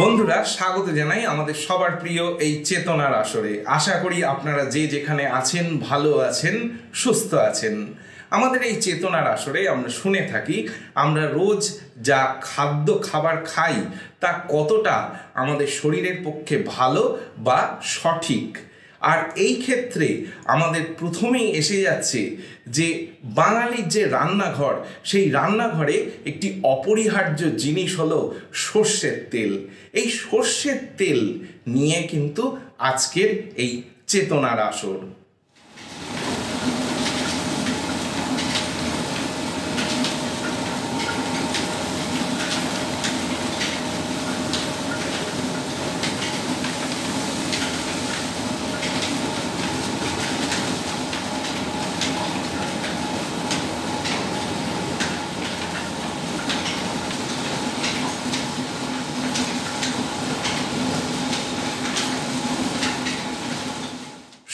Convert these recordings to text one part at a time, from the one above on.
বন্ধুরা স্বাগত জানাই আমাদের সবার প্রিয় এই চেতনার আসরে। আশা করি আপনারা যে যেখানে আছেন ভালো আছেন, সুস্থ আছেন। আমাদের এই চেতনার আসরে আমরা শুনে থাকি আমরা রোজ যা খাবার খাই তা কতটা আমাদের শরীরের পক্ষে ভালো বা সঠিক। আর এই ক্ষেত্রে আমাদের প্রথমেই এসে যাচ্ছে যে বাঙালির যে রান্নাঘর, সেই রান্নাঘরে একটি অপরিহার্য জিনিস হলো সর্ষের তেল। এই সর্ষের তেল নিয়ে কিন্তু আজকের এই চেতনার আসর।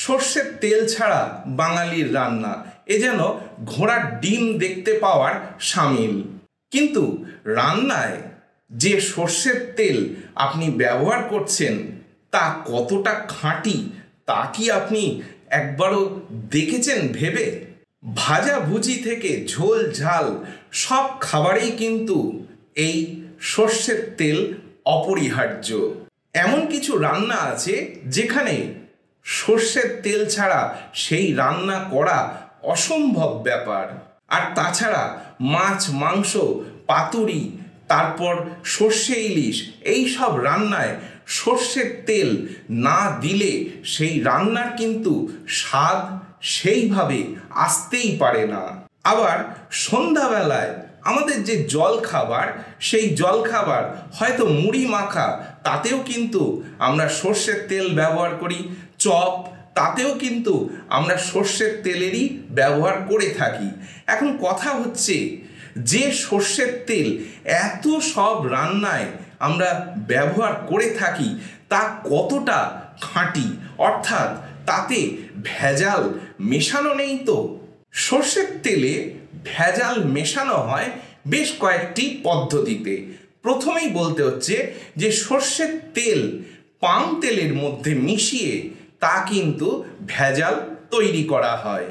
সর্ষের তেল ছাড়া বাঙালির রান্না এ যেন ঘোড়ার ডিম দেখতে পাওয়ার সামিল। কিন্তু রান্নায় যে সর্ষের তেল আপনি ব্যবহার করছেন তা কতটা খাঁটি তা কি আপনি একবারও দেখেছেন ভেবে? ভাজাভুজি থেকে ঝোল ঝাল সব খাবারেই কিন্তু এই সর্ষের তেল অপরিহার্য। এমন কিছু রান্না আছে যেখানে সর্ষের তেল ছাড়া সেই রান্না করা অসম্ভব ব্যাপার। আর তাছাড়া মাছ, মাংস, পাতুরি, তারপর সর্ষে ইলিশ, এই সব রান্নায় সর্ষের তেল না দিলে সেই রান্নার কিন্তু স্বাদ সেইভাবে আসতেই পারে না। আবার সন্ধ্যাবেলায় আমাদের যে জলখাবার, সেই জলখাবার হয়তো মুড়ি মাখা, তাতেও কিন্তু আমরা সর্ষের তেল ব্যবহার করি। চপ, তাতেও কিন্তু আমরা সর্ষের তেলেরই ব্যবহার করে থাকি। এখন কথা হচ্ছে যে সর্ষের তেল এত সব রান্নায় আমরা ব্যবহার করে থাকি তা কতটা খাঁটি, অর্থাৎ তাতে ভেজাল মেশানো নেই তো? সর্ষের তেলে ভেজাল মেশানো হয় বেশ কয়েকটি পদ্ধতিতে। প্রথমেই বলতে হচ্ছে যে সর্ষের তেল পাম তেলের মধ্যে মিশিয়ে তা কিন্তু ভেজাল তৈরি করা হয়।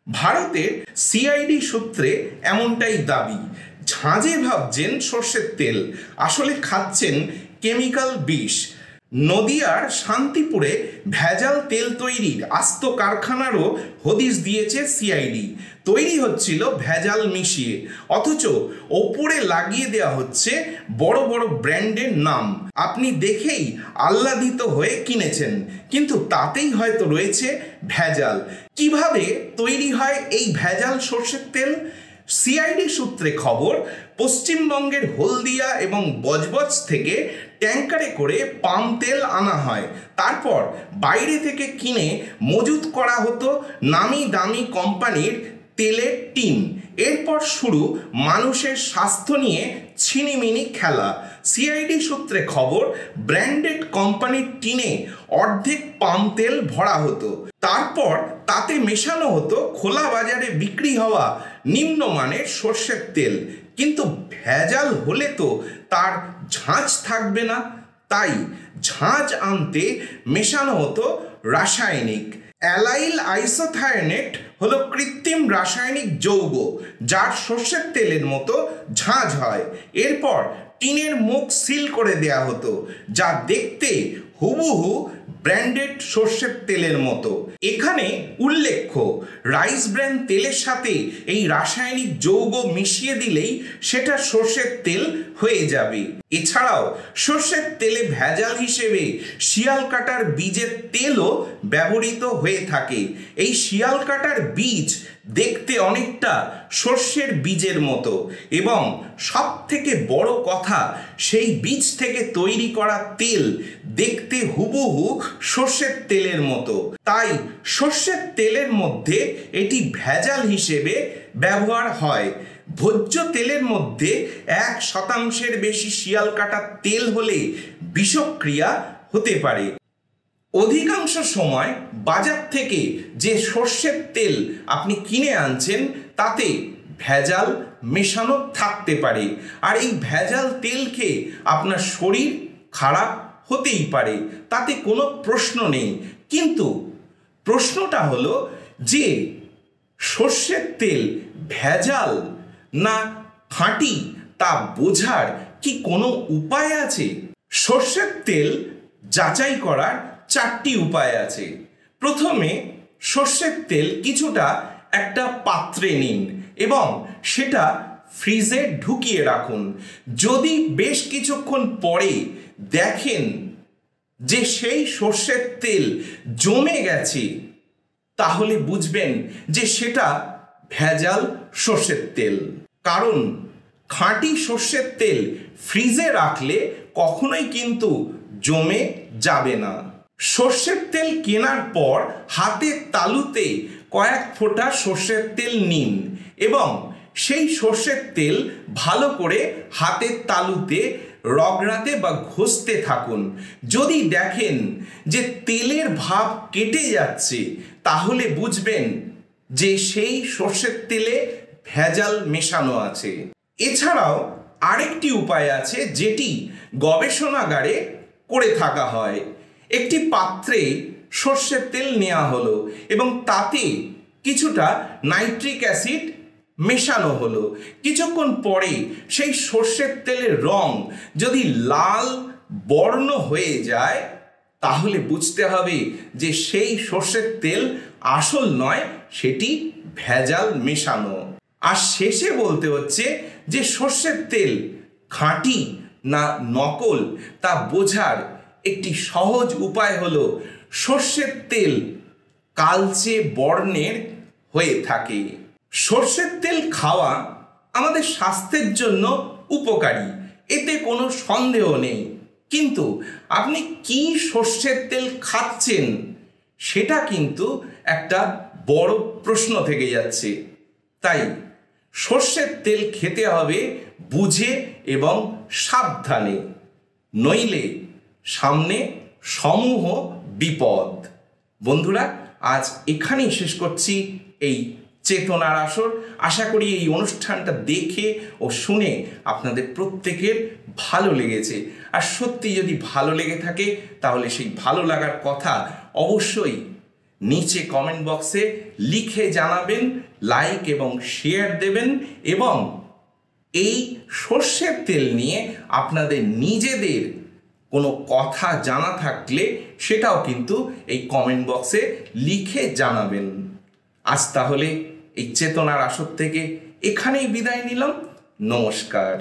ভারতের সিআইডি সূত্রে এমনটাই দাবি। ঝাঁঝে ভাবছেন সর্ষের তেল, আসলে খাচ্ছেন কেমিক্যাল বিষ। নদিয়ার শান্তিপুরে ভেজাল তেল তৈরির আস্ত কারখানারও হদিশ দিয়েছে সিআইডি। তৈরি হচ্ছিল ভেজাল মিশিয়ে, অথচ ওপরে লাগিয়ে দেওয়া হচ্ছে বড় বড় ব্র্যান্ডের নাম। আপনি দেখেই আহ্লাদিত হয়ে কিনেছেন, কিন্তু তাতেই হয়তো রয়েছে ভেজাল। কিভাবে তৈরি হয় এই ভেজাল সর্ষের তেল? সিআইডি সূত্রে খবর, পশ্চিমবঙ্গের হলদিয়া এবং বজবজ থেকে ট্যাঙ্কারে করে পাম তেল আনা হয়। তারপর বাইরে থেকে কিনে মজুত করা হতো নামি দামি কোম্পানির তেলের টিন। এরপর শুরু মানুষের স্বাস্থ্য নিয়ে ছিনিমিনি খেলা। সিআইডি সূত্রে খবর, ব্র্যান্ডেড কোম্পানির টিনে অর্ধেক পাম তেল ভরা হতো, তারপর তাতে মেশানো হতো খোলা বাজারে বিক্রি হওয়া নিম্নমানের সর্ষের তেল। কিন্তু ভেজাল হলে তো তার ঝাঁঝ থাকবে না, তাই ঝাঁঝ আনতে মেশানো হতো রাসায়নিক। অ্যালাইল আইসোথায়োনেট হলো কৃত্রিম রাসায়নিক যৌগ, যার সর্ষের তেলের মতো ঝাঁঝ হয়। এরপর টিনের মুখ সিল করে দেয়া হতো, যা দেখতে হুবহু ব্র্যান্ডেড সর্ষের তেলের মতো। এখানে উল্লেখ্য, রাইস ব্র্যান তেলের সাথে এই রাসায়নিক যৌগ মিশিয়ে দিলেই সেটা সর্ষের তেল হয়ে যাবে। এছাড়াও সর্ষের তেলে ভেজাল হিসেবে শিয়াল কাটার বীজের তেলও ব্যবহৃত হয়ে থাকে। এই শিয়াল কাটার বীজ দেখতে অনেকটা সর্ষের বীজের মতো, এবং সব থেকে বড় কথা, সেই বীজ থেকে তৈরি করা তেল দেখতে হুবহু সর্ষের তেলের মতো। তাই সর্ষের তেলের মধ্যে এটি ভেজাল হিসেবে ব্যবহার হয়। ভোজ্য তেলের মধ্যে 1% বেশি শিয়াল কাটা তেল হলে বিষক্রিয়া হতে পারে। অধিকাংশ সময় বাজার থেকে যে সর্ষের তেল আপনি কিনে আনছেন তাতে ভেজাল মেশানো থাকতে পারে, আর এই ভেজাল তেল খেয়ে আপনার শরীর খারাপ হতেই পারে, তাতে কোনো প্রশ্ন নেই। কিন্তু প্রশ্নটা হলো যে সর্ষের তেল ভেজাল না খাঁটি তা বোঝার কি কোনো উপায় আছে? সর্ষের তেল যাচাই করার 4টি উপায় আছে। প্রথমে সর্ষের তেল কিছুটা একটা পাত্রে নিন এবং সেটা ফ্রিজে ঢুকিয়ে রাখুন। যদি বেশ কিছুক্ষণ পরে দেখেন যে সেই সর্ষের তেল জমে গেছে, তাহলে বুঝবেন যে সেটা ভেজাল সর্ষের তেল। কারণ খাঁটি সর্ষের তেল ফ্রিজে রাখলে কখনোই কিন্তু জমে যাবে না। সর্ষের তেল কেনার পর হাতের তালুতে কয়েক ফোঁটা সর্ষের তেল নিন এবং সেই সর্ষের তেল ভালো করে হাতের তালুতে রগড়াতে বা ঘষতে থাকুন। যদি দেখেন যে তেলের ভাব কেটে যাচ্ছে, তাহলে বুঝবেন যে সেই সর্ষের তেলে ভেজাল মেশানো আছে। এছাড়াও আরেকটি উপায় আছে যেটি গবেষণাগারে করে থাকা হয়। একটি পাত্রে সর্ষের তেল নেওয়া হলো এবং তাতে কিছুটা নাইট্রিক অ্যাসিড মেশানো হলো। কিছুক্ষণ পরে সেই সর্ষের তেলের রং যদি লাল বর্ণ হয়ে যায়, তাহলে বুঝতে হবে যে সেই সর্ষের তেল আসল নয়, সেটি ভেজাল মেশানো। আর শেষে বলতে হচ্ছে যে সর্ষের তেল খাঁটি না নকল তা বোঝার একটি সহজ উপায় হলো সর্ষের তেল কালচে বর্ণের হয়ে থাকে। সর্ষের তেল খাওয়া আমাদের স্বাস্থ্যের জন্য উপকারী, এতে কোনো সন্দেহ নেই। কিন্তু আপনি কি সর্ষের তেল খাচ্ছেন সেটা কিন্তু একটা বড় প্রশ্ন থেকে যাচ্ছে। তাই সর্ষের তেল খেতে হবে বুঝে এবং সাবধানে, নইলে সামনে সমূহ বিপদ। বন্ধুরা, আজ এখানেই শেষ করছি এই চেতনার আসর। আশা করি এই অনুষ্ঠানটা দেখে ও শুনে আপনাদের প্রত্যেকের ভালো লেগেছে। আর সত্যি যদি ভালো লেগে থাকে, তাহলে সেই ভালো লাগার কথা অবশ্যই নিচে কমেন্ট বক্সে লিখে জানাবেন, লাইক এবং শেয়ার দেবেন। এবং এই সর্ষের তেল নিয়ে আপনাদের নিজেদের কোনো কথা জানা থাকলে সেটাও কিন্তু এই কমেন্ট বক্সে লিখে জানাবেন। আজ তাহলে এই চেতনার আসর থেকে এখানেই বিদায় নিলাম। নমস্কার।